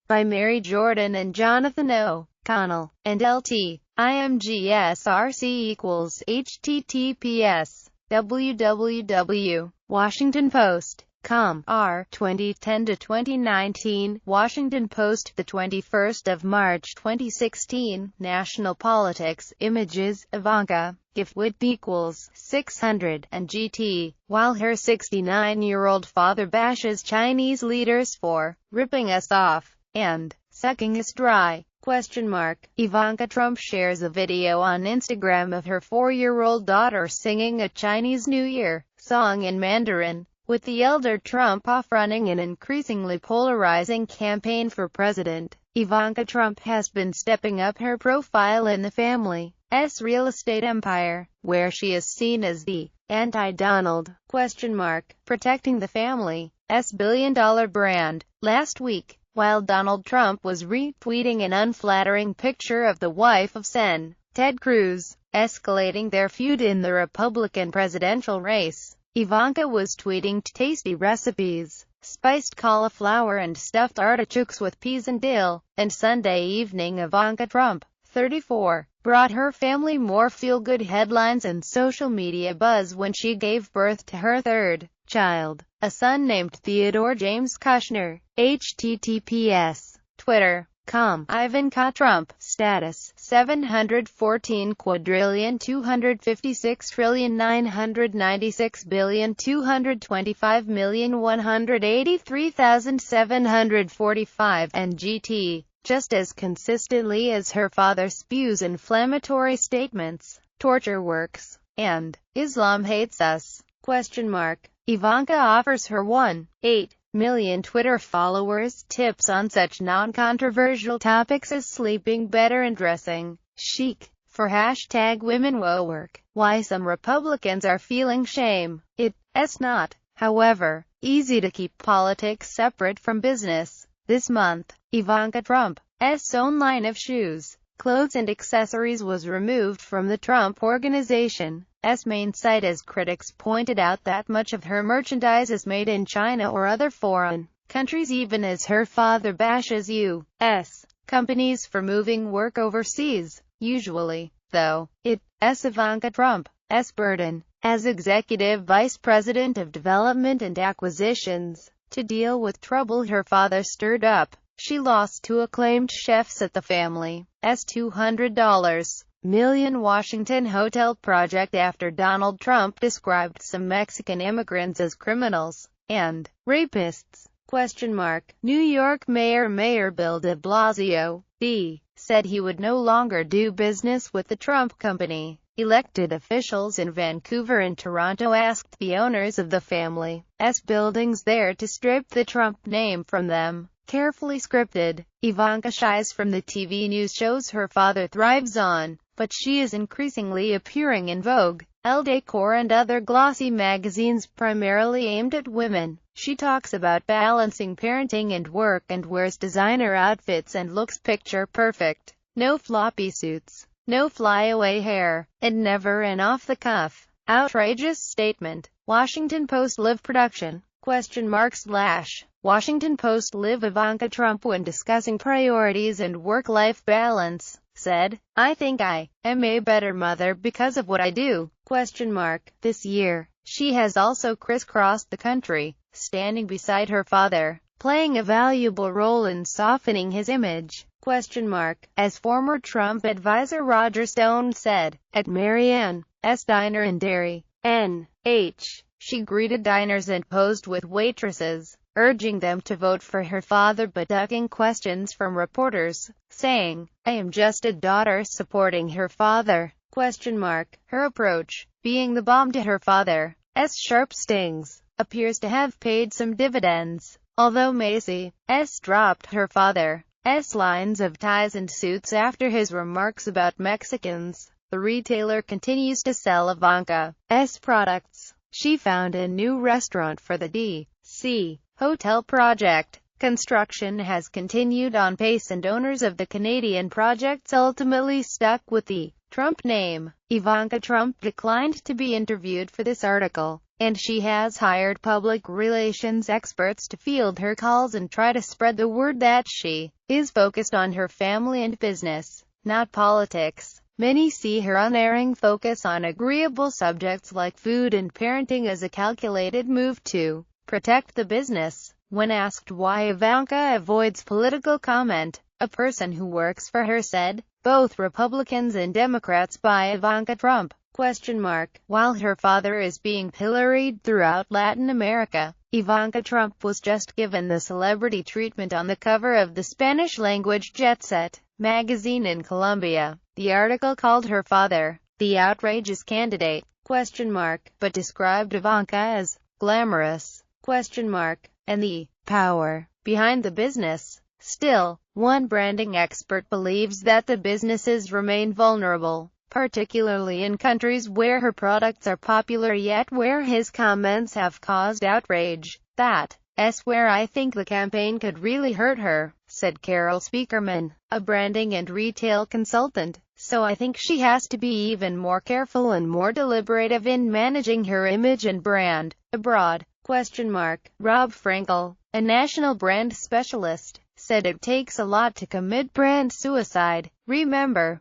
by Mary Jordan and Jonathan O'Connell, and LT. IMGSRC equals https www. Washington Post. Com. R. 2010 to 2019. Washington Post, the 21st of March 2016. National politics. Images. Ivanka. Gift width equals 600 and GT. While her 69-year-old father bashes Chinese leaders for ripping us off and sucking us dry. Ivanka Trump shares a video on Instagram of her 4-year-old daughter singing a Chinese New Year song in Mandarin, with the elder Trump off running an increasingly polarizing campaign for president. Ivanka Trump has been stepping up her profile in the family's real estate empire, where she is seen as the anti-Donald protecting the family's billion-dollar brand. Last week, while Donald Trump was retweeting an unflattering picture of the wife of Sen. Ted Cruz, escalating their feud in the Republican presidential race, Ivanka was tweeting tasty recipes, spiced cauliflower and stuffed artichokes with peas and dill, and Sunday evening Ivanka Trump, 34, brought her family more feel-good headlines and social media buzz when she gave birth to her third child, a son named Theodore James Kushner. https Twitter.com. Ivanka Trump. Status. 714,256,996,225,183,745 and GT. Just as consistently as her father spews inflammatory statements, torture works, and Islam hates us. Ivanka offers her 1.8 million Twitter followers tips on such non-controversial topics as sleeping better and dressing chic, for #WomenWoWork. Why some Republicans are feeling shame. It's not, however, easy to keep politics separate from business. This month, Ivanka Trump's own line of shoes, clothes and accessories was removed from the Trump Organization's main site as critics pointed out that much of her merchandise is made in China or other foreign countries, even as her father bashes U.S. companies for moving work overseas. Usually, though, it's Ivanka Trump's burden, as Executive Vice President of Development and Acquisitions, to deal with trouble her father stirred up. She lost to acclaimed chefs at the family's $200 million Washington hotel project after Donald Trump described some Mexican immigrants as criminals and rapists. New York Mayor Bill de Blasio, said he would no longer do business with the Trump company. Elected officials in Vancouver and Toronto asked the owners of the family's buildings there to strip the Trump name from them. Carefully scripted, Ivanka shies from the TV news shows her father thrives on, but she is increasingly appearing in Vogue, Elle Decor and other glossy magazines primarily aimed at women. She talks about balancing parenting and work and wears designer outfits and looks picture perfect. No floppy suits, no flyaway hair, and never an off-the-cuff, outrageous statement. Washington Post Live production. Washington Post Live. Ivanka Trump, when discussing priorities and work-life balance, said, "I think I am a better mother because of what I do." This year, she has also crisscrossed the country, standing beside her father, playing a valuable role in softening his image. As former Trump advisor Roger Stone said, at Marianne's Diner and Dairy, NH, she greeted diners and posed with waitresses, urging them to vote for her father but ducking questions from reporters, saying, "I am just a daughter supporting her father." Her approach, being the bomb to her father's sharp stings, appears to have paid some dividends. Although Macy's dropped her father's lines of ties and suits after his remarks about Mexicans, the retailer continues to sell Ivanka's products. She found a new restaurant for the D.C. hotel project. Construction has continued on pace and owners of the Canadian projects ultimately stuck with the Trump name. Ivanka Trump declined to be interviewed for this article. and she has hired public relations experts to field her calls and try to spread the word that she is focused on her family and business, not politics. Many see her unerring focus on agreeable subjects like food and parenting as a calculated move to protect the business. When asked why Ivanka avoids political comment, a person who works for her said, "Both Republicans and Democrats buy Ivanka Trump." While her father is being pilloried throughout Latin America, Ivanka Trump was just given the celebrity treatment on the cover of the Spanish-language Jet Set magazine in Colombia. The article called her father the outrageous candidate, but described Ivanka as glamorous, and the power behind the business. Still, one branding expert believes that the businesses remain vulnerable, particularly in countries where her products are popular yet where his comments have caused outrage. That's where I think the campaign could really hurt her, said Carol Speakerman, a branding and retail consultant. So I think she has to be even more careful and more deliberative in managing her image and brand abroad. Rob Frankel, a national brand specialist, said it takes a lot to commit brand suicide. Remember,